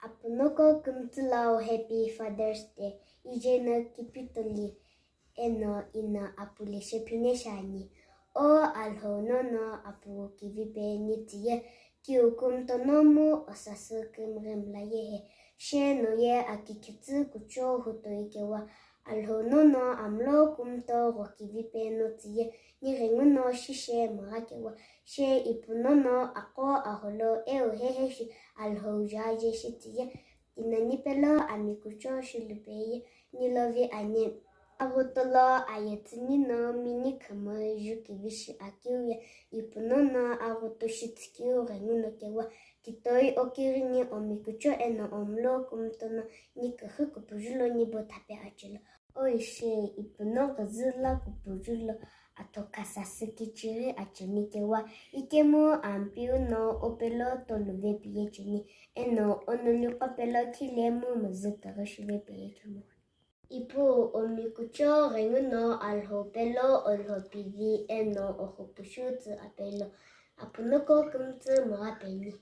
Apunoko kumtulao Happy Father's Day. Ijena kipitoli eno ina apule shepine shani. O alho nono apu kivipe nitiye. Kiukumtonomu osasu kumremla yehe. Sheno ye akikitsu kucho huto ikewa. Alho nono amlo kumto rokivipe notiye. Nirenguno shishe marakewa. She ipunono ako aholo heheshi alho jaje shitiye. Inanipelo amikucho shilupeye. Nilovi anye. Avutolo ayetinino mini kama jukivishi akiuye. Ipunono avutoshitskiu renguno kewa. Kitoi okirini omikucho eno omlo kumtono nikahu kupujulo nibo tape achilo. Oishe ipuno gazula kupujulo atokasasikichiri achinikewa. Ikemu ampiu no opelo toluve piyechini. Eno onuluko pelo kilemu muzikarishive piyechini. Ipu omikucho renguno alho pelo olho pivi eno oho pushutsu apelo. Apunoko kumtsu mwapeni.